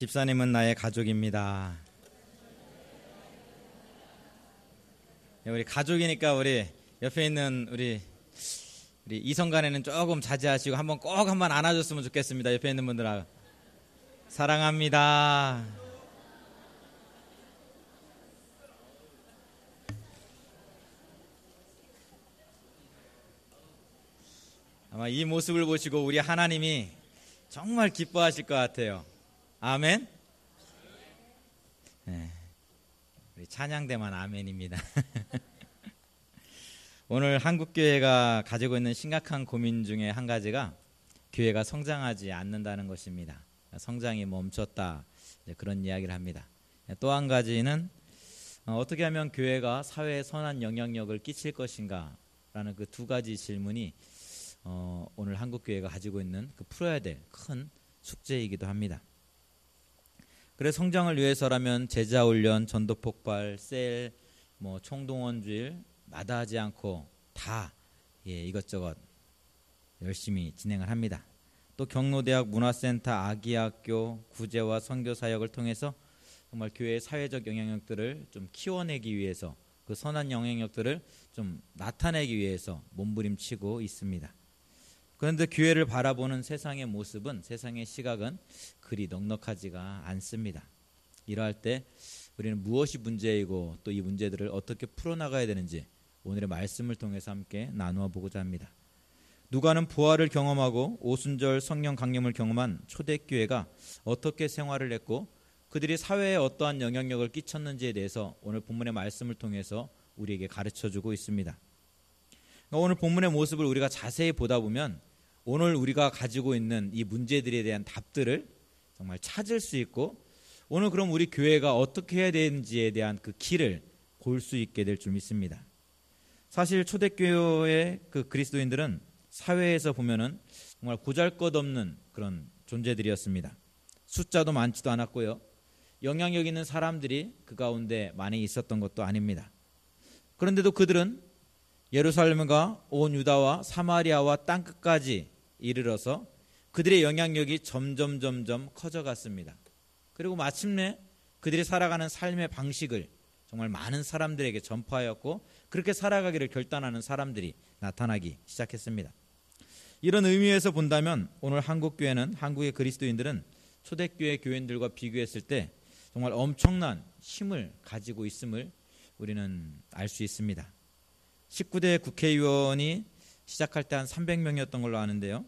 집사님은 나의 가족입니다. 우리 가족이니까 우리 옆에 있는 우리 이성간에는 조금 자제하시고 꼭 한번 안아줬으면 좋겠습니다. 옆에 있는 분들 사랑합니다. 아마 이 모습을 보시고 우리 하나님이 정말 기뻐하실 것 같아요. 아멘. 네, 우리 찬양대만 아멘입니다. 오늘 한국교회가 가지고 있는 심각한 고민 중에 한 가지가 교회가 성장하지 않는다는 것입니다. 성장이 멈췄다, 그런 이야기를 합니다. 또 한 가지는 어떻게 하면 교회가 사회에 선한 영향력을 끼칠 것인가 라는 그 두 가지 질문이 오늘 한국교회가 가지고 있는 풀어야 될 큰 숙제이기도 합니다. 그래서 성장을 위해서라면 제자훈련, 전도폭발, 셀, 총동원주일 마다하지 않고 다 이것저것 열심히 진행을 합니다. 또 경로대학, 문화센터, 아기학교, 구제와 선교사역을 통해서 정말 교회의 사회적 영향력들을 좀 키워내기 위해서, 그 선한 영향력들을 좀 나타내기 위해서 몸부림치고 있습니다. 그런데 교회를 바라보는 세상의 모습은, 세상의 시각은 그리 넉넉하지가 않습니다. 이러할 때 우리는 무엇이 문제이고 또 이 문제들을 어떻게 풀어나가야 되는지 오늘의 말씀을 통해서 함께 나누어 보고자 합니다. 누가는 부활을 경험하고 오순절 성령 강림을 경험한 초대교회가 어떻게 생활을 했고 그들이 사회에 어떠한 영향력을 끼쳤는지에 대해서 오늘 본문의 말씀을 통해서 우리에게 가르쳐주고 있습니다. 오늘 본문의 모습을 우리가 자세히 보다 보면 오늘 우리가 가지고 있는 이 문제들에 대한 답들을 정말 찾을 수 있고, 오늘 그럼 우리 교회가 어떻게 해야 되는지에 대한 그 길을 볼 수 있게 될 줄 믿습니다. 사실 초대교회의 그 그리스도인들은 사회에서 보면은 정말 보잘것없는 그런 존재들이었습니다. 숫자도 많지도 않았고요, 영향력 있는 사람들이 그 가운데 많이 있었던 것도 아닙니다. 그런데도 그들은 예루살렘과 온 유다와 사마리아와 땅끝까지 이르러서 그들의 영향력이 점점 커져갔습니다. 그리고 마침내 그들이 살아가는 삶의 방식을 정말 많은 사람들에게 전파하였고, 그렇게 살아가기를 결단하는 사람들이 나타나기 시작했습니다. 이런 의미에서 본다면 오늘 한국교회는, 한국의 그리스도인들은 초대교회 교인들과 비교했을 때 정말 엄청난 힘을 가지고 있음을 우리는 알 수 있습니다. 19대 국회의원이 시작할 때 한 300명이었던 걸로 아는데요,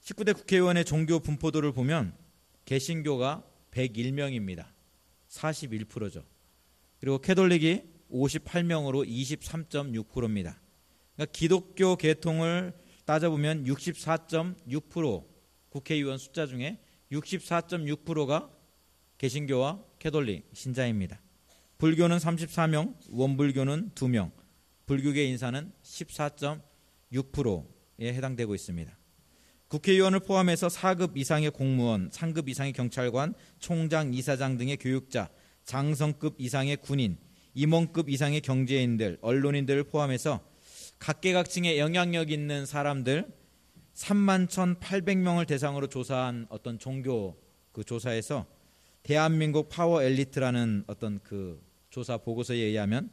19대 국회의원의 종교 분포도를 보면 개신교가 101명입니다. 41%죠. 그리고 캐톨릭이 58명으로 23.6%입니다. 그러니까 기독교 계통을 따져보면 64.6%, 국회의원 숫자 중에 64.6%가 개신교와 캐톨릭 신자입니다. 불교는 34명, 원불교는 2명, 불교계 인사는 14.6%에 해당되고 있습니다. 국회의원을 포함해서 4급 이상의 공무원, 3급 이상의 경찰관, 총장, 이사장 등의 교육자, 장성급 이상의 군인, 임원급 이상의 경제인들, 언론인들을 포함해서 각계각층의 영향력 있는 사람들 31,800명을 대상으로 조사한 어떤 종교 그 조사에서 대한민국 파워 엘리트라는 어떤 그 조사 보고서에 의하면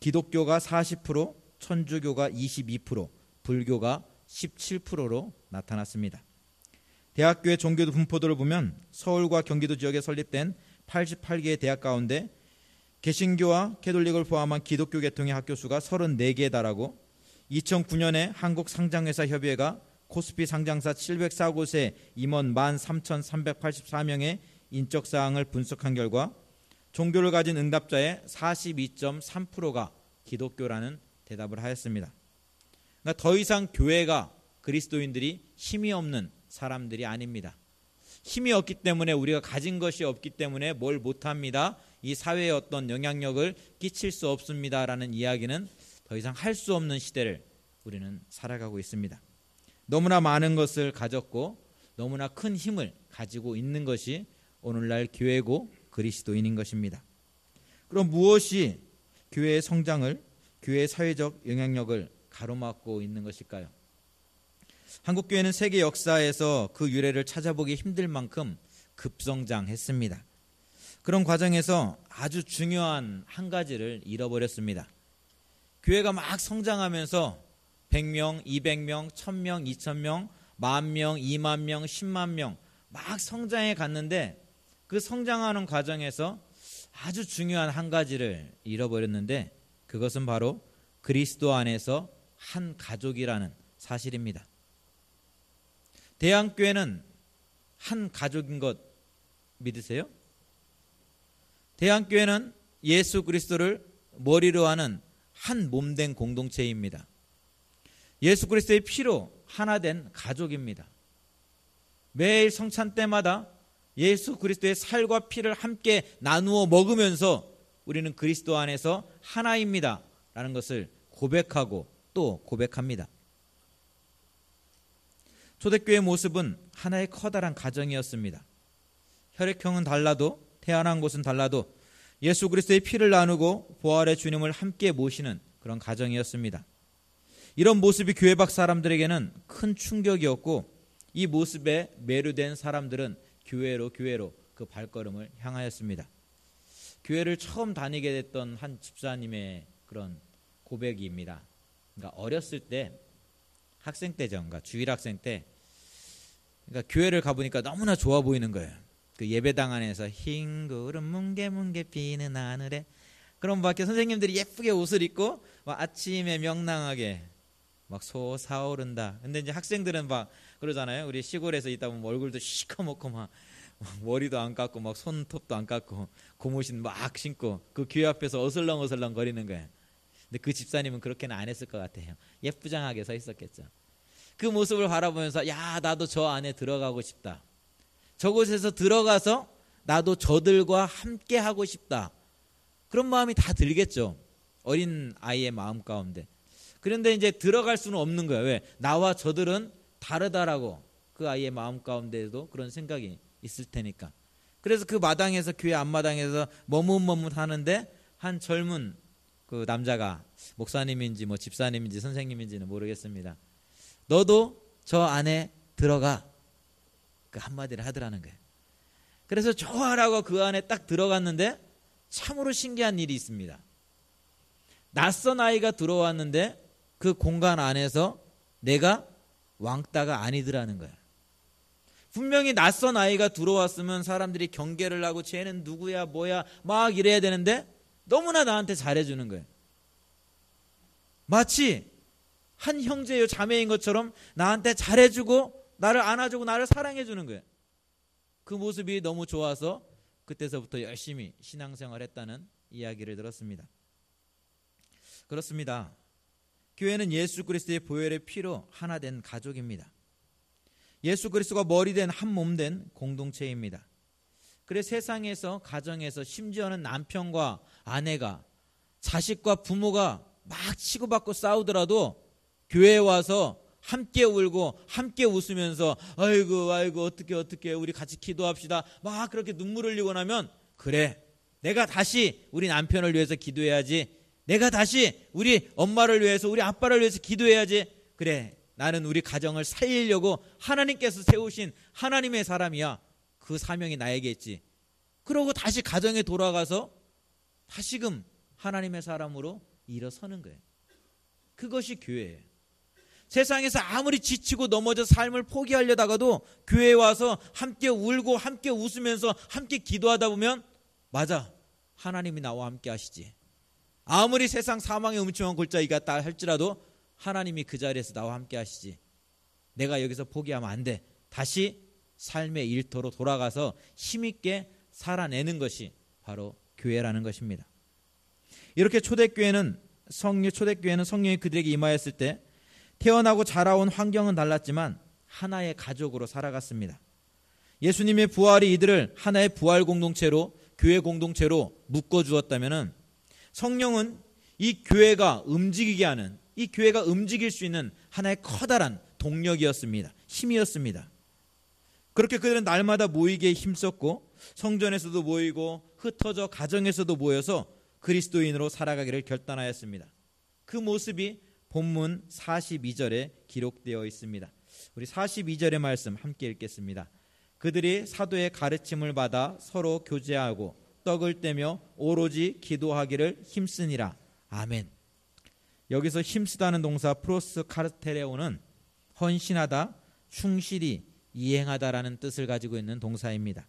기독교가 40%, 천주교가 22%, 불교가 17%로 나타났습니다. 대학교의 종교 분포도를 보면 서울과 경기도 지역에 설립된 88개의 대학 가운데 개신교와 캐톨릭을 포함한 기독교 계통의 학교 수가 34개에 달하고, 2009년에 한국상장회사협의회가 코스피 상장사 704곳의 임원 13,384명의 인적사항을 분석한 결과 종교를 가진 응답자의 42.3%가 기독교라는 대답을 하였습니다. 그러니까 더 이상 교회가, 그리스도인들이 힘이 없는 사람들이 아닙니다. 힘이 없기 때문에, 우리가 가진 것이 없기 때문에 뭘 못합니다, 이 사회에 어떤 영향력을 끼칠 수 없습니다 라는 이야기는 더 이상 할 수 없는 시대를 우리는 살아가고 있습니다. 너무나 많은 것을 가졌고 너무나 큰 힘을 가지고 있는 것이 오늘날 교회고 그리스도인인 것입니다. 그럼 무엇이 교회의 성장을, 교회의 사회적 영향력을 가로막고 있는 것일까요? 한국교회는 세계 역사에서 그 유래를 찾아보기 힘들 만큼 급성장했습니다. 그런 과정에서 아주 중요한 한 가지를 잃어버렸습니다. 교회가 막 성장하면서 100명, 200명, 1000명, 2000명, 10,000명, 20,000명, 100,000명 막 성장해 갔는데 그 성장하는 과정에서 아주 중요한 한 가지를 잃어버렸는데 그것은 바로 그리스도 안에서 한 가족이라는 사실입니다. 대한교회는 한 가족인 것 믿으세요? 대한교회는 예수 그리스도를 머리로 하는 한 몸된 공동체입니다. 예수 그리스도의 피로 하나 된 가족입니다. 매일 성찬 때마다 예수 그리스도의 살과 피를 함께 나누어 먹으면서 우리는 그리스도 안에서 하나입니다 라는 것을 고백하고 또 고백합니다. 초대교회의 모습은 하나의 커다란 가정이었습니다. 혈액형은 달라도 태어난 곳은 달라도 예수 그리스도의 피를 나누고 부활의 주님을 함께 모시는 그런 가정이었습니다. 이런 모습이 교회 밖 사람들에게는 큰 충격이었고 이 모습에 매료된 사람들은 교회로 그 발걸음을 향하였습니다. 교회를 처음 다니게 됐던 한 집사님의 그런 고백입니다. 그러니까 어렸을 때 학생 때죠. 그러니까 주일학생 때 그러니까 교회를 가보니까 너무나 좋아 보이는 거예요. 그 예배당 안에서 흰 구름 뭉게뭉게 비는 하늘에 그럼 밖에 선생님들이 예쁘게 옷을 입고 막 아침에 명랑하게 막 솟아오른다. 근데 이제 학생들은 막 그러잖아요. 우리 시골에서 있다 보면 얼굴도 시커멓고 막 머리도 안 깎고 막 손톱도 안 깎고 고무신 막 신고 그 교회 앞에서 어슬렁어슬렁 거리는 거예요. 근데 그 집사님은 그렇게는 안 했을 것 같아요. 예쁘장하게 서 있었겠죠. 그 모습을 바라보면서 야 나도 저 안에 들어가고 싶다. 저곳에서 들어가서 나도 저들과 함께 하고 싶다. 그런 마음이 다 들겠죠. 어린 아이의 마음 가운데. 그런데 이제 들어갈 수는 없는 거예요. 왜? 나와 저들은 다르다라고 그 아이의 마음 가운데에도 그런 생각이 있을 테니까. 그래서 그 마당에서 교회 앞마당에서 머뭇머뭇 하는데 한 젊은 그 남자가 목사님인지 뭐 집사님인지 선생님인지는 모르겠습니다. 너도 저 안에 들어가. 그 한마디를 하더라는 거예요. 그래서 좋아라고 그 안에 딱 들어갔는데 참으로 신기한 일이 있습니다. 낯선 아이가 들어왔는데 그 공간 안에서 내가 왕따가 아니더라는 거예요. 분명히 낯선 아이가 들어왔으면 사람들이 경계를 하고 쟤는 누구야 뭐야 막 이래야 되는데 너무나 나한테 잘해주는 거예요. 마치 한 형제요 자매인 것처럼 나한테 잘해주고 나를 안아주고 나를 사랑해주는 거예요. 그 모습이 너무 좋아서 그때서부터 열심히 신앙생활했다는 이야기를 들었습니다. 그렇습니다. 교회는 예수 그리스도의 보혈의 피로 하나 된 가족입니다. 예수 그리스도가 머리 된 한 몸 된 공동체입니다. 그래 세상에서 가정에서 심지어는 남편과 아내가 자식과 부모가 막 치고받고 싸우더라도 교회에 와서 함께 울고 함께 웃으면서 아이고 어떻게 우리 같이 기도합시다 막 그렇게 눈물 흘리고 나면 그래 내가 다시 우리 남편을 위해서 기도해야지 내가 다시 우리 엄마를 위해서 우리 아빠를 위해서 기도해야지 그래 나는 우리 가정을 살리려고 하나님께서 세우신 하나님의 사람이야 그 사명이 나에게 있지 그러고 다시 가정에 돌아가서 다시금 하나님의 사람으로 일어서는 거예요. 그것이 교회예요. 세상에서 아무리 지치고 넘어져 삶을 포기하려다가도 교회에 와서 함께 울고 함께 웃으면서 함께 기도하다 보면 맞아 하나님이 나와 함께 하시지. 아무리 세상 사망의 음침한 골짜기 같다 할지라도 하나님이 그 자리에서 나와 함께 하시지. 내가 여기서 포기하면 안 돼. 다시 삶의 일터로 돌아가서 힘있게 살아내는 것이 바로 교회라는 것입니다. 이렇게 초대교회는 성령이 그들에게 임하였을 때 태어나고 자라온 환경은 달랐지만 하나의 가족으로 살아갔습니다. 예수님의 부활이 이들을 하나의 부활 공동체로 교회 공동체로 묶어주었다면 성령은 이 교회가 움직이게 하는 이 교회가 움직일 수 있는 하나의 커다란 동력이었습니다. 힘이었습니다. 그렇게 그들은 날마다 모이기에 힘썼고 성전에서도 모이고 흩어져 가정에서도 모여서 그리스도인으로 살아가기를 결단하였습니다. 그 모습이 본문 42절에 기록되어 있습니다. 우리 42절의 말씀 함께 읽겠습니다. 그들이 사도의 가르침을 받아 서로 교제하고 떡을 떼며 오로지 기도하기를 힘쓰니라. 아멘. 여기서 힘쓰다는 동사 프로스 카르테레오는 헌신하다, 충실히 이행하다라는 뜻을 가지고 있는 동사입니다.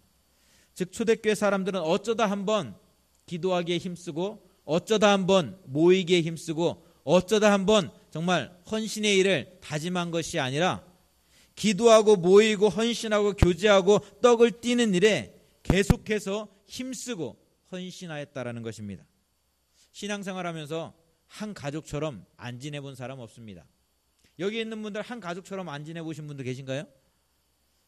즉 초대교회 사람들은 어쩌다 한번 기도하기에 힘쓰고 어쩌다 한번 모이기에 힘쓰고 어쩌다 한번 정말 헌신의 일을 다짐한 것이 아니라 기도하고 모이고 헌신하고 교제하고 떡을 띠는 일에 계속해서 힘쓰고 헌신하였다라는 것입니다. 신앙생활하면서 한 가족처럼 안 지내본 사람 없습니다. 여기 있는 분들 한 가족처럼 안 지내보신 분들 계신가요?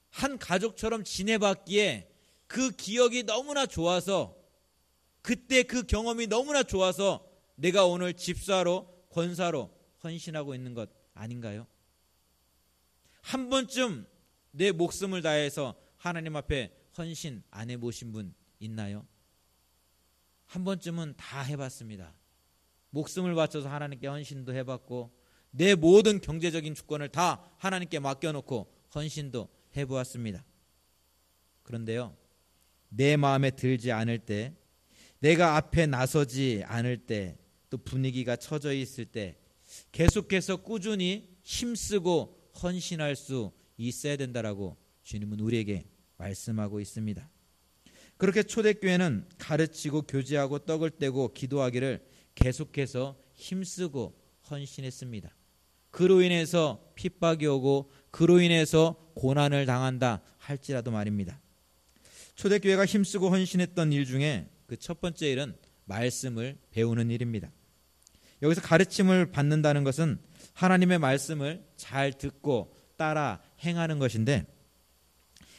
한 가족처럼 지내봤기에 그 기억이 너무나 좋아서 그때 그 경험이 너무나 좋아서 내가 오늘 집사로 권사로 헌신하고 있는 것 아닌가요? 한 번쯤 내 목숨을 다해서 하나님 앞에 헌신 안 해보신 분 있나요? 한 번쯤은 다 해봤습니다. 목숨을 바쳐서 하나님께 헌신도 해봤고 내 모든 경제적인 주권을 다 하나님께 맡겨놓고 헌신도 해보았습니다. 그런데요, 내 마음에 들지 않을 때, 내가 앞에 나서지 않을 때, 또 분위기가 처져 있을 때 계속해서 꾸준히 힘쓰고 헌신할 수 있어야 된다라고 주님은 우리에게 말씀하고 있습니다. 그렇게 초대교회는 가르치고 교제하고 떡을 떼고 기도하기를 계속해서 힘쓰고 헌신했습니다. 그로 인해서 핍박이 오고 그로 인해서 고난을 당한다 할지라도 말입니다. 초대교회가 힘쓰고 헌신했던 일 중에 그 첫 번째 일은 말씀을 배우는 일입니다. 여기서 가르침을 받는다는 것은 하나님의 말씀을 잘 듣고 따라 행하는 것인데,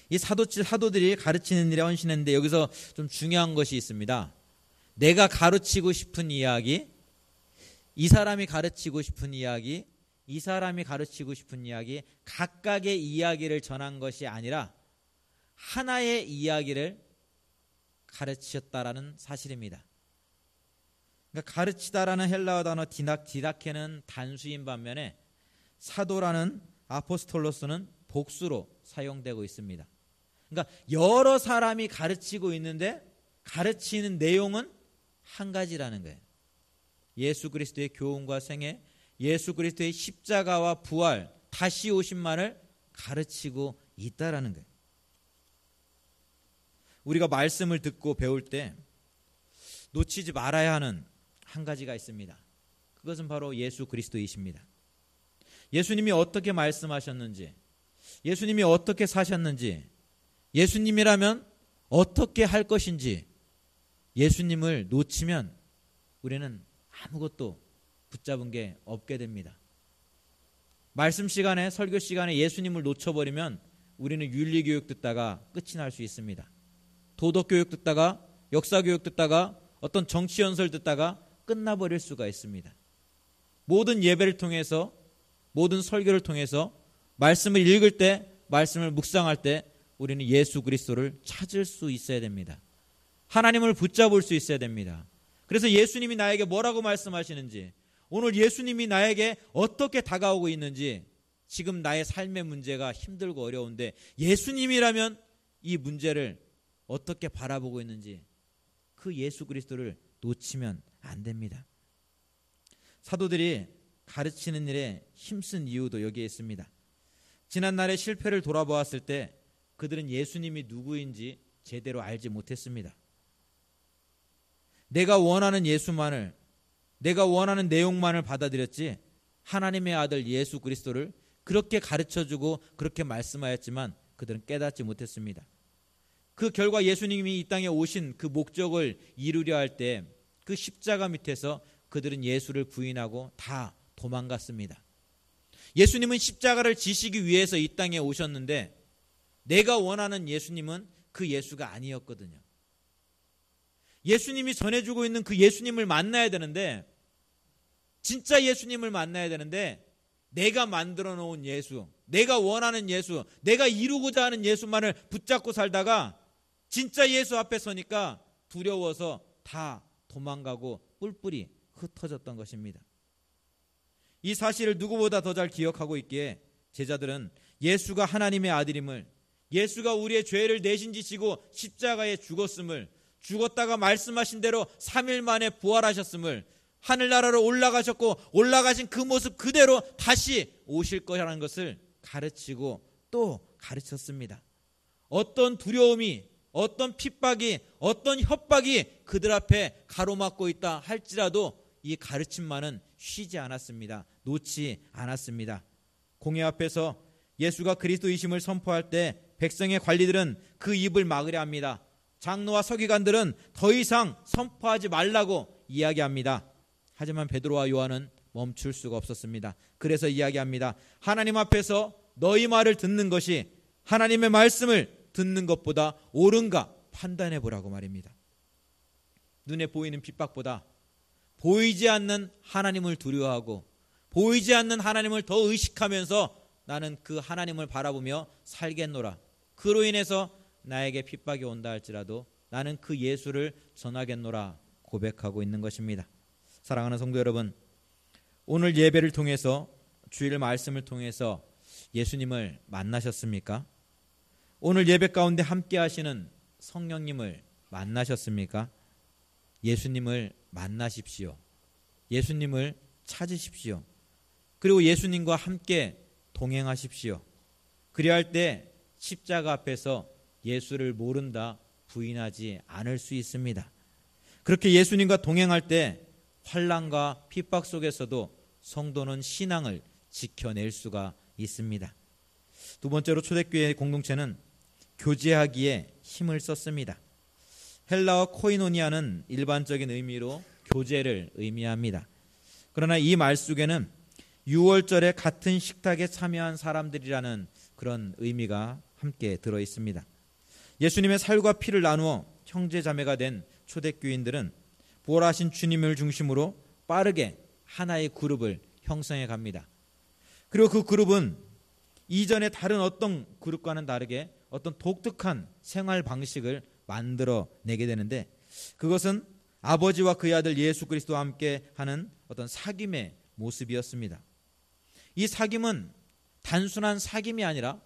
이 사도들이 가르치는 일에 헌신했는데 여기서 좀 중요한 것이 있습니다. 내가 가르치고 싶은 이야기, 이 사람이 가르치고 싶은 이야기, 이 사람이 가르치고 싶은 이야기, 각각의 이야기를 전한 것이 아니라 하나의 이야기를 가르치셨다라는 사실입니다. 그러니까 가르치다라는 헬라어 단어 디다케는 단수인 반면에 사도라는 아포스톨로스는 복수로 사용되고 있습니다. 그러니까 여러 사람이 가르치고 있는데 가르치는 내용은 한 가지라는 거예요. 예수 그리스도의 교훈과 생애, 예수 그리스도의 십자가와 부활, 다시 오심만을 가르치고 있다라는 거예요. 우리가 말씀을 듣고 배울 때 놓치지 말아야 하는 한 가지가 있습니다. 그것은 바로 예수 그리스도이십니다. 예수님이 어떻게 말씀하셨는지, 예수님이 어떻게 사셨는지, 예수님이라면 어떻게 할 것인지, 예수님을 놓치면 우리는 아무것도 붙잡은 게 없게 됩니다. 말씀 시간에, 설교 시간에 예수님을 놓쳐버리면 우리는 윤리교육 듣다가 끝이 날 수 있습니다. 도덕교육 듣다가, 역사교육 듣다가, 어떤 정치연설 듣다가 끝나버릴 수가 있습니다. 모든 예배를 통해서, 모든 설교를 통해서 말씀을 읽을 때, 말씀을 묵상할 때 우리는 예수 그리스도를 찾을 수 있어야 됩니다. 하나님을 붙잡을 수 있어야 됩니다. 그래서 예수님이 나에게 뭐라고 말씀하시는지, 오늘 예수님이 나에게 어떻게 다가오고 있는지, 지금 나의 삶의 문제가 힘들고 어려운데 예수님이라면 이 문제를 어떻게 바라보고 있는지, 그 예수 그리스도를 놓치면 안 됩니다. 사도들이 가르치는 일에 힘쓴 이유도 여기에 있습니다. 지난날의 실패를 돌아보았을 때 그들은 예수님이 누구인지 제대로 알지 못했습니다. 내가 원하는 예수만을, 내가 원하는 내용만을 받아들였지 하나님의 아들 예수 그리스도를 그렇게 가르쳐주고 그렇게 말씀하였지만 그들은 깨닫지 못했습니다. 그 결과 예수님이 이 땅에 오신 그 목적을 이루려 할 때 그 십자가 밑에서 그들은 예수를 부인하고 다 도망갔습니다. 예수님은 십자가를 지시기 위해서 이 땅에 오셨는데 내가 원하는 예수님은 그 예수가 아니었거든요. 예수님이 전해주고 있는 그 예수님을 만나야 되는데, 진짜 예수님을 만나야 되는데 내가 만들어 놓은 예수, 내가 원하는 예수, 내가 이루고자 하는 예수만을 붙잡고 살다가 진짜 예수 앞에 서니까 두려워서 다 도망가고 뿔뿔이 흩어졌던 것입니다. 이 사실을 누구보다 더 잘 기억하고 있기에 제자들은 예수가 하나님의 아들임을, 예수가 우리의 죄를 대신 지시고 십자가에 죽었음을, 죽었다가 말씀하신 대로 3일 만에 부활하셨음을, 하늘나라로 올라가셨고 올라가신 그 모습 그대로 다시 오실 거라는 것을 가르치고 또 가르쳤습니다. 어떤 두려움이, 어떤 핍박이, 어떤 협박이 그들 앞에 가로막고 있다 할지라도 이 가르침만은 쉬지 않았습니다. 놓지 않았습니다. 공회 앞에서 예수가 그리스도이심을 선포할 때 백성의 관리들은 그 입을 막으려 합니다. 장로와 서기관들은 더 이상 선포하지 말라고 이야기합니다. 하지만 베드로와 요한은 멈출 수가 없었습니다. 그래서 이야기합니다. 하나님 앞에서 너희 말을 듣는 것이 하나님의 말씀을 듣는 것보다 옳은가 판단해 보라고 말입니다. 눈에 보이는 핍박보다 보이지 않는 하나님을 두려워하고 보이지 않는 하나님을 더 의식하면서 나는 그 하나님을 바라보며 살겠노라. 그로 인해서 나에게 핍박이 온다 할지라도 나는 그 예수를 전하겠노라 고백하고 있는 것입니다. 사랑하는 성도 여러분, 오늘 예배를 통해서, 주일 말씀을 통해서 예수님을 만나셨습니까? 오늘 예배 가운데 함께 하시는 성령님을 만나셨습니까? 예수님을 만나십시오. 예수님을 찾으십시오. 그리고 예수님과 함께 동행하십시오. 그리할 때 십자가 앞에서 예수를 모른다 부인하지 않을 수 있습니다. 그렇게 예수님과 동행할 때 환난과 핍박 속에서도 성도는 신앙을 지켜낼 수가 있습니다. 두 번째로 초대교회 공동체는 교제하기에 힘을 썼습니다. 헬라어 코이노니아는 일반적인 의미로 교제를 의미합니다. 그러나 이 말 속에는 유월절에 같은 식탁에 참여한 사람들이라는 그런 의미가 함께 들어 있습니다. 예수님의 살과 피를 나누어 형제자매가 된 초대교인들은 부활하신 주님을 중심으로 빠르게 하나의 그룹을 형성해 갑니다. 그리고 그 그룹은 이전에 다른 어떤 그룹과는 다르게 어떤 독특한 생활 방식을 만들어내게 되는데, 그것은 아버지와 그의 아들 예수 그리스도와 함께 하는 어떤 사귐의 모습이었습니다. 이 사귐은 단순한 사귐이 아니라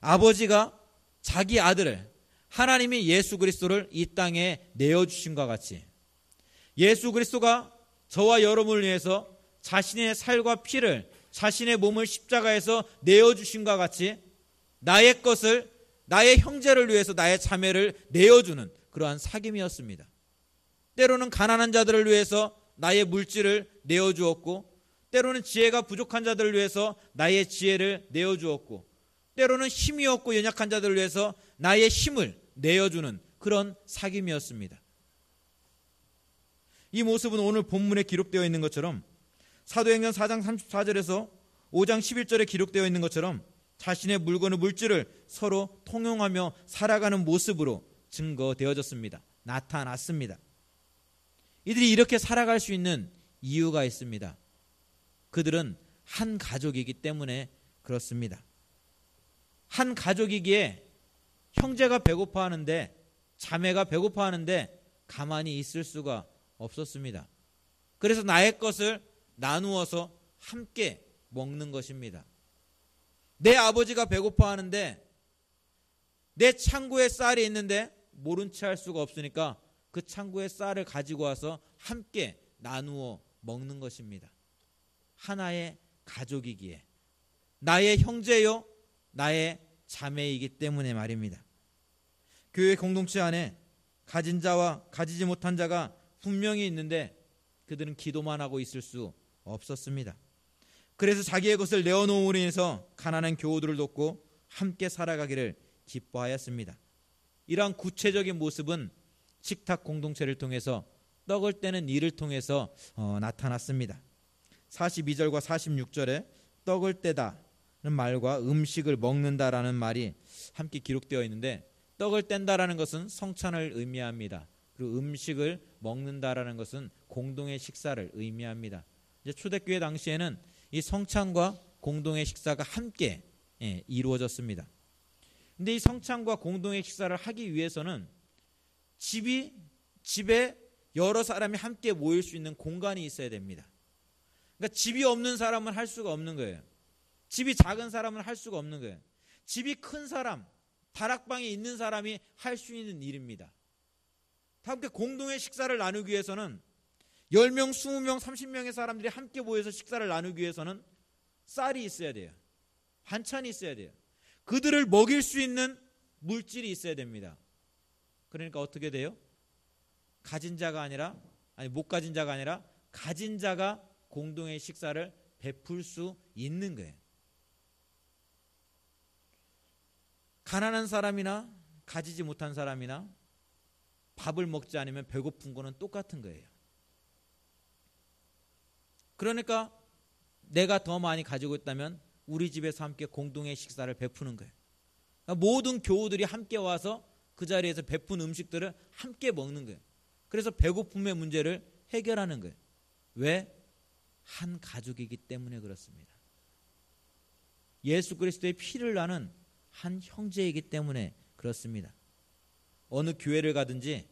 아버지가 자기 아들을, 하나님이 예수 그리스도를 이 땅에 내어주심과 같이 예수 그리스도가 저와 여러분을 위해서 자신의 살과 피를, 자신의 몸을 십자가에서 내어주심과 같이 나의 것을, 나의 형제를 위해서 나의 자매를 내어주는 그러한 사귐이었습니다. 때로는 가난한 자들을 위해서 나의 물질을 내어주었고, 때로는 지혜가 부족한 자들을 위해서 나의 지혜를 내어주었고, 때로는 힘이 없고 연약한 자들을 위해서 나의 힘을 내어주는 그런 사귐이었습니다. 이 모습은 오늘 본문에 기록되어 있는 것처럼 사도행전 4장 34절에서 5장 11절에 기록되어 있는 것처럼 자신의 물건의 물질을 서로 통용하며 살아가는 모습으로 증거되어졌습니다. 나타났습니다. 이들이 이렇게 살아갈 수 있는 이유가 있습니다. 그들은 한 가족이기 때문에 그렇습니다. 한 가족이기에 형제가 배고파하는데, 자매가 배고파하는데 가만히 있을 수가 없었습니다. 그래서 나의 것을 나누어서 함께 먹는 것입니다. 내 아버지가 배고파하는데 내 창고에 쌀이 있는데 모른 채 할 수가 없으니까 그 창고에 쌀을 가지고 와서 함께 나누어 먹는 것입니다. 하나의 가족이기에, 나의 형제요 나의 자매이기 때문에 말입니다. 교회 공동체 안에 가진 자와 가지지 못한 자가 분명히 있는데 그들은 기도만 하고 있을 수 없었습니다. 그래서 자기의 것을 내어놓음으로 인해서 가난한 교우들을 돕고 함께 살아가기를 기뻐하였습니다. 이러한 구체적인 모습은 식탁 공동체를 통해서, 떡을 떼는 일을 통해서 나타났습니다. 42절과 46절에 떡을 떼다는 말과 음식을 먹는다라는 말이 함께 기록되어 있는데, 떡을 뗀다라는 것은 성찬을 의미합니다. 그리고 음식을 먹는다라는 것은 공동의 식사를 의미합니다. 이제 초대교회 당시에는 이 성찬과 공동의 식사가 함께 이루어졌습니다. 근데 이 성찬과 공동의 식사를 하기 위해서는 집에 여러 사람이 함께 모일 수 있는 공간이 있어야 됩니다. 그러니까 집이 없는 사람은 할 수가 없는 거예요. 집이 작은 사람은 할 수가 없는 거예요. 집이 큰 사람, 다락방에 있는 사람이 할 수 있는 일입니다. 다 함께 공동의 식사를 나누기 위해서는 10명, 20명, 30명의 사람들이 함께 모여서 식사를 나누기 위해서는 쌀이 있어야 돼요. 반찬이 있어야 돼요. 그들을 먹일 수 있는 물질이 있어야 됩니다. 그러니까 어떻게 돼요? 가진 자가 아니라, 못 가진 자가 아니라 가진 자가 공동의 식사를 베풀 수 있는 거예요. 가난한 사람이나 가지지 못한 사람이나 밥을 먹지 않으면 배고픈 거는 똑같은 거예요. 그러니까 내가 더 많이 가지고 있다면 우리 집에서 함께 공동의 식사를 베푸는 거예요. 그러니까 모든 교우들이 함께 와서 그 자리에서 베푼 음식들을 함께 먹는 거예요. 그래서 배고픔의 문제를 해결하는 거예요. 왜? 한 가족이기 때문에 그렇습니다. 예수 그리스도의 피를 나는 한 형제이기 때문에 그렇습니다. 어느 교회를 가든지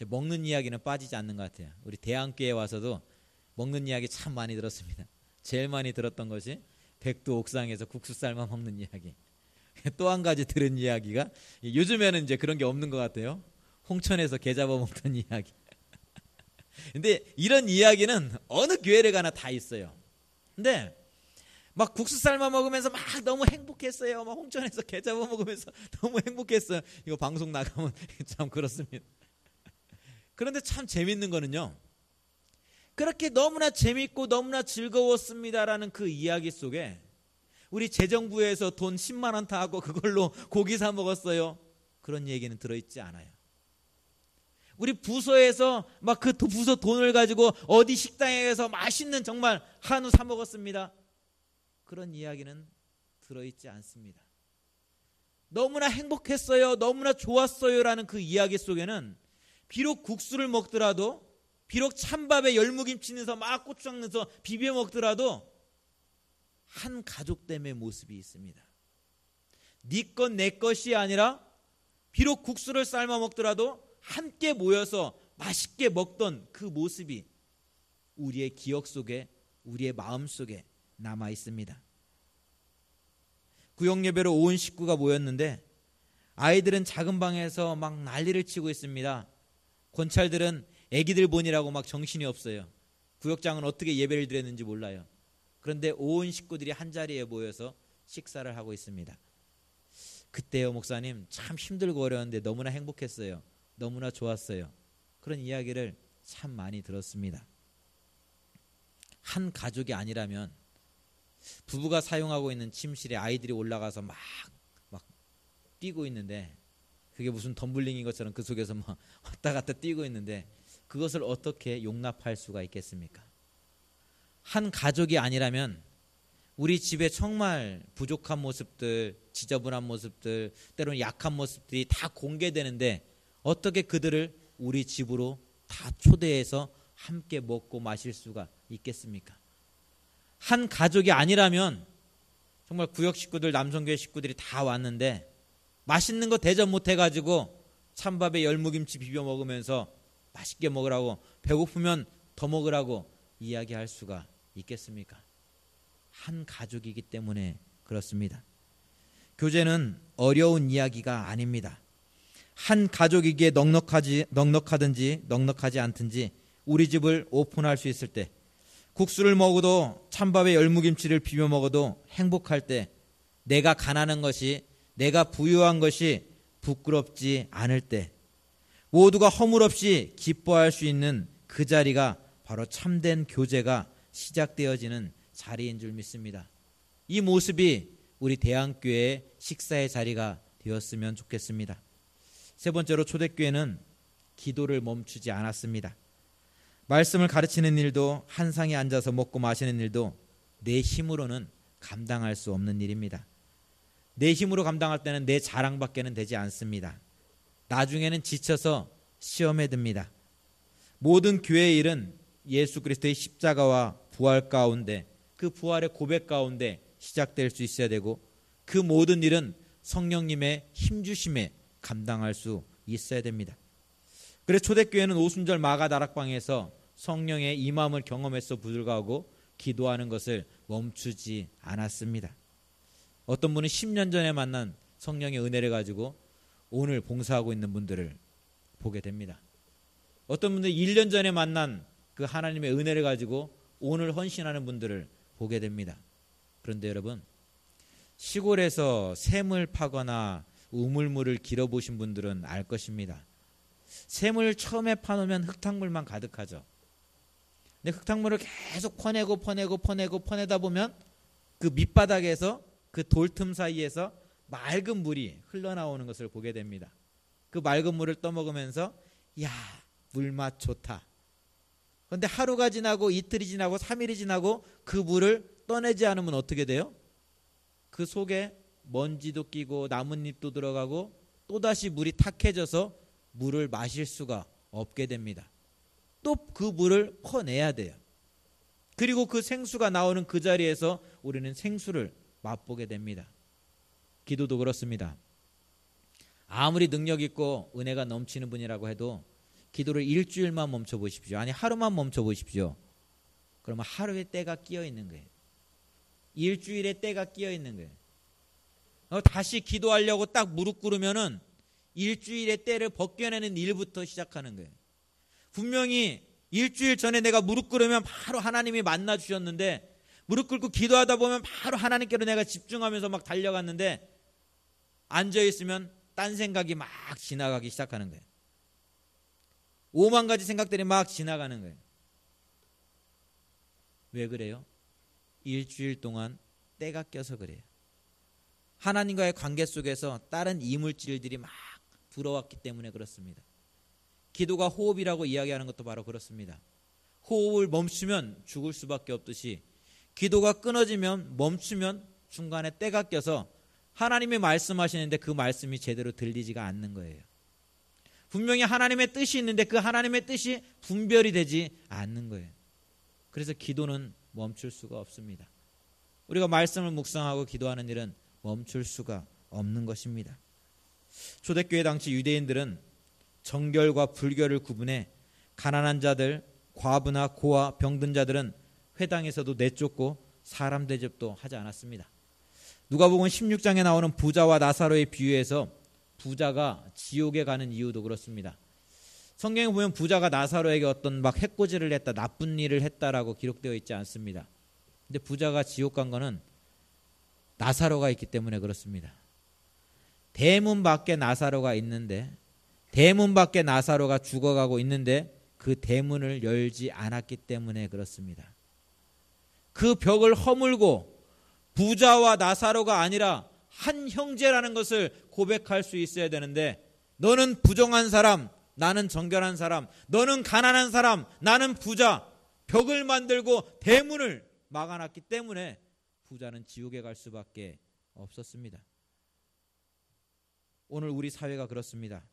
먹는 이야기는 빠지지 않는 것 같아요. 우리 대안교회에 와서도 먹는 이야기 참 많이 들었습니다. 제일 많이 들었던 것이 백두 옥상에서 국수 삶아 먹는 이야기. 또 한 가지 들은 이야기가, 요즘에는 이제 그런 게 없는 것 같아요. 홍천에서 게 잡아 먹던 이야기. 근데 이런 이야기는 어느 교회를 가나 다 있어요. 근데 막 국수 삶아 먹으면서 막 너무 행복했어요. 막 홍천에서 게 잡아 먹으면서 너무 행복했어요. 이거 방송 나가면 참 그렇습니다. 그런데 참 재밌는 거는요, 그렇게 너무나 재밌고 너무나 즐거웠습니다라는 그 이야기 속에 우리 재정부에서 돈 10만 원 타고 그걸로 고기 사 먹었어요, 그런 얘기는 들어있지 않아요. 우리 부서에서 막 그 부서 돈을 가지고 어디 식당에 가서 맛있는 정말 한우 사 먹었습니다, 그런 이야기는 들어있지 않습니다. 너무나 행복했어요, 너무나 좋았어요라는 그 이야기 속에는 비록 국수를 먹더라도, 비록 찬밥에 열무김치 넣어서 막 고추장 넣어서 비벼 먹더라도 한 가족됨의 모습이 있습니다. 네 것 내 것이 아니라 비록 국수를 삶아 먹더라도 함께 모여서 맛있게 먹던 그 모습이 우리의 기억 속에, 우리의 마음 속에 남아 있습니다. 구역예배로 온 식구가 모였는데 아이들은 작은 방에서 막 난리를 치고 있습니다. 권찰들은 애기들 보니라고 막 정신이 없어요. 구역장은 어떻게 예배를 드렸는지 몰라요. 그런데 온 식구들이 한자리에 모여서 식사를 하고 있습니다. 그때요 목사님, 참 힘들고 어려웠는데 너무나 행복했어요, 너무나 좋았어요, 그런 이야기를 참 많이 들었습니다. 한 가족이 아니라면 부부가 사용하고 있는 침실에 아이들이 올라가서 막 뛰고 있는데, 그게 무슨 덤블링인 것처럼 그 속에서 막 왔다 갔다 뛰고 있는데 그것을 어떻게 용납할 수가 있겠습니까? 한 가족이 아니라면 우리 집에 정말 부족한 모습들, 지저분한 모습들, 때로는 약한 모습들이 다 공개되는데 어떻게 그들을 우리 집으로 다 초대해서 함께 먹고 마실 수가 있겠습니까? 한 가족이 아니라면 정말 구역 식구들, 남성교회 식구들이 다 왔는데 맛있는 거 대접 못 해가지고 찬밥에 열무김치 비벼 먹으면서 맛있게 먹으라고, 배고프면 더 먹으라고 이야기할 수가 있겠습니까? 한 가족이기 때문에 그렇습니다. 교제는 어려운 이야기가 아닙니다. 한 가족이기에 넉넉하든지 넉넉하지 않든지 우리 집을 오픈할 수 있을 때, 국수를 먹어도 찬밥에 열무김치를 비벼 먹어도 행복할 때, 내가 가난한 것이, 내가 부유한 것이 부끄럽지 않을 때, 모두가 허물없이 기뻐할 수 있는 그 자리가 바로 참된 교제가 시작되어지는 자리인 줄 믿습니다. 이 모습이 우리 대안교회의 식사의 자리가 되었으면 좋겠습니다. 세 번째로, 초대교회는 기도를 멈추지 않았습니다. 말씀을 가르치는 일도, 한 상에 앉아서 먹고 마시는 일도 내 힘으로는 감당할 수 없는 일입니다. 내 힘으로 감당할 때는 내 자랑밖에는 되지 않습니다. 나중에는 지쳐서 시험에 듭니다. 모든 교회의 일은 예수 그리스도의 십자가와 부활 가운데, 그 부활의 고백 가운데 시작될 수 있어야 되고, 그 모든 일은 성령님의 힘주심에 감당할 수 있어야 됩니다. 그래서 초대교회는 오순절 마가 다락방에서 성령의 임함을 경험했어 불구하고 기도하는 것을 멈추지 않았습니다. 어떤 분은 10년 전에 만난 성령의 은혜를 가지고 오늘 봉사하고 있는 분들을 보게 됩니다. 어떤 분들이 1년 전에 만난 그 하나님의 은혜를 가지고 오늘 헌신하는 분들을 보게 됩니다. 그런데 여러분, 시골에서 샘을 파거나 우물물을 길어보신 분들은 알 것입니다. 샘을 처음에 파놓으면 흙탕물만 가득하죠. 근데 흙탕물을 계속 퍼내다 보면 그 밑바닥에서 그 돌틈 사이에서 맑은 물이 흘러나오는 것을 보게 됩니다. 그 맑은 물을 떠먹으면서 야, 물맛 좋다. 그런데 하루가 지나고 이틀이 지나고 3일이 지나고 그 물을 떠내지 않으면 어떻게 돼요? 그 속에 먼지도 끼고 나뭇잎도 들어가고 또다시 물이 탁해져서 물을 마실 수가 없게 됩니다. 또 그 물을 퍼내야 돼요. 그리고 그 생수가 나오는 그 자리에서 우리는 생수를 맛보게 됩니다. 기도도 그렇습니다. 아무리 능력 있고 은혜가 넘치는 분이라고 해도 기도를 일주일만 멈춰 보십시오. 아니 하루만 멈춰 보십시오. 그러면 하루에 때가 끼어 있는 거예요. 일주일에 때가 끼어 있는 거예요. 다시 기도하려고 딱 무릎 꿇으면은 일주일의 때를 벗겨내는 일부터 시작하는 거예요. 분명히 일주일 전에 내가 무릎 꿇으면 바로 하나님이 만나 주셨는데 무릎 꿇고 기도하다 보면 바로 하나님께로 내가 집중하면서 막 달려갔는데 앉아 있으면 딴 생각이 막 지나가기 시작하는 거예요. 5만 가지 생각들이 막 지나가는 거예요. 왜 그래요? 일주일 동안 때가 껴서 그래요. 하나님과의 관계 속에서 다른 이물질들이 막 들어왔기 때문에 그렇습니다. 기도가 호흡이라고 이야기하는 것도 바로 그렇습니다. 호흡을 멈추면 죽을 수밖에 없듯이 기도가 끊어지면 멈추면 중간에 때가 껴서 하나님이 말씀하시는데 그 말씀이 제대로 들리지가 않는 거예요. 분명히 하나님의 뜻이 있는데 그 하나님의 뜻이 분별이 되지 않는 거예요. 그래서 기도는 멈출 수가 없습니다. 우리가 말씀을 묵상하고 기도하는 일은 멈출 수가 없는 것입니다. 초대교회 당시 유대인들은 정결과 불결을 구분해 가난한 자들, 과부나 고아, 병든 자들은 회당에서도 내쫓고 사람 대접도 하지 않았습니다. 누가복음 16장에 나오는 부자와 나사로의 비유에서 부자가 지옥에 가는 이유도 그렇습니다. 성경에 보면 부자가 나사로에게 어떤 막 해코지를 했다, 나쁜 일을 했다라고 기록되어 있지 않습니다. 근데 부자가 지옥 간 거는 나사로가 있기 때문에 그렇습니다. 대문 밖에 나사로가 있는데 대문 밖에 나사로가 죽어가고 있는데 그 대문을 열지 않았기 때문에 그렇습니다. 그 벽을 허물고 부자와 나사로가 아니라 한 형제라는 것을 고백할 수 있어야 되는데 너는 부정한 사람, 나는 정결한 사람, 너는 가난한 사람, 나는 부자, 벽을 만들고 대문을 막아놨기 때문에 부자는 지옥에 갈 수밖에 없었습니다. 오늘 우리 사회가 그렇습니다.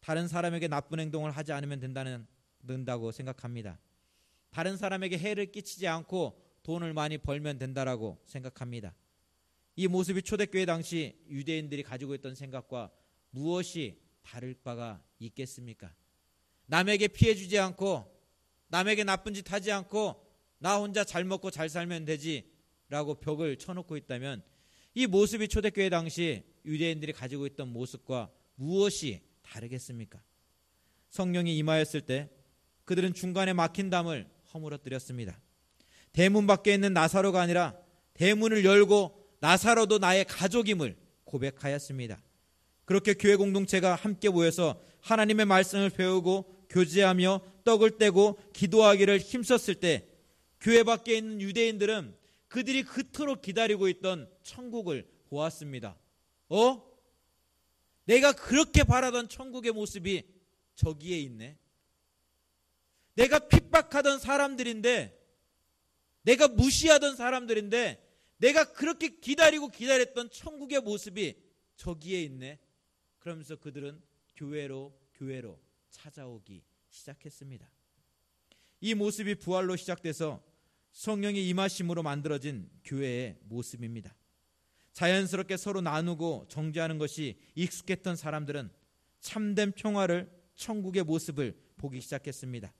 다른 사람에게 나쁜 행동을 하지 않으면 된다고 생각합니다. 다른 사람에게 해를 끼치지 않고 돈을 많이 벌면 된다라고 생각합니다. 이 모습이 초대교회 당시 유대인들이 가지고 있던 생각과 무엇이 다를 바가 있겠습니까? 남에게 피해 주지 않고 남에게 나쁜 짓 하지 않고 나 혼자 잘 먹고 잘 살면 되지라고 벽을 쳐놓고 있다면 이 모습이 초대교회 당시 유대인들이 가지고 있던 모습과 무엇이 다르겠습니까? 성령이 임하였을 때 그들은 중간에 막힌 담을 허물어뜨렸습니다. 대문 밖에 있는 나사로가 아니라 대문을 열고 나사로도 나의 가족임을 고백하였습니다. 그렇게 교회 공동체가 함께 모여서 하나님의 말씀을 배우고 교제하며 떡을 떼고 기도하기를 힘썼을 때 교회 밖에 있는 유대인들은 그들이 그토록 기다리고 있던 천국을 보았습니다. 내가 그렇게 바라던 천국의 모습이 저기에 있네. 내가 핍박하던 사람들인데, 내가 무시하던 사람들인데, 내가 그렇게 기다렸던 천국의 모습이 저기에 있네. 그러면서 그들은 교회로 찾아오기 시작했습니다. 이 모습이 부활로 시작돼서 성령의 임하심으로 만들어진 교회의 모습입니다. 자연스럽게 서로 나누고 정죄하는 것이 익숙했던 사람들은 참된 평화를, 천국의 모습을 보기 시작했습니다.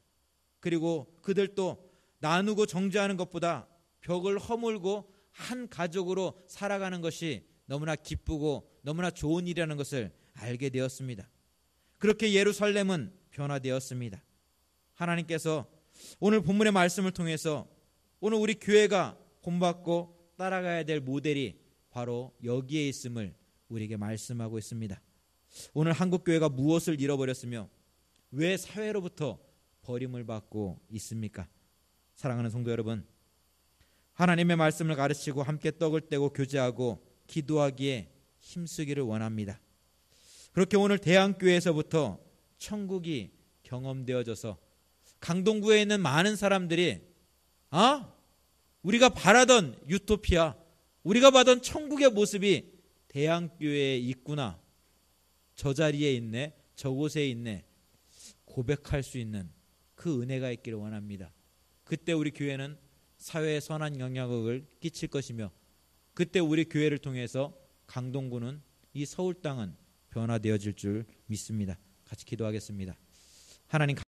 그리고 그들도 나누고 정죄하는 것보다 벽을 허물고 한 가족으로 살아가는 것이 너무나 기쁘고 너무나 좋은 일이라는 것을 알게 되었습니다. 그렇게 예루살렘은 변화되었습니다. 하나님께서 오늘 본문의 말씀을 통해서 오늘 우리 교회가 본받고 따라가야 될 모델이 바로 여기에 있음을 우리에게 말씀하고 있습니다. 오늘 한국교회가 무엇을 잃어버렸으며 왜 사회로부터 버림을 받고 있습니까? 사랑하는 성도 여러분, 하나님의 말씀을 가르치고 함께 떡을 떼고 교제하고 기도하기에 힘쓰기를 원합니다. 그렇게 오늘 대한교회에서부터 천국이 경험되어져서 강동구에 있는 많은 사람들이 우리가 바라던 유토피아, 우리가 바라던 천국의 모습이 대한교회에 있구나, 저 자리에 있네, 저곳에 있네, 고백할 수 있는 그 은혜가 있기를 원합니다. 그때 우리 교회는 사회에 선한 영향력을 끼칠 것이며 그때 우리 교회를 통해서 강동구는, 이 서울 땅은 변화되어질 줄 믿습니다. 같이 기도하겠습니다. 하나님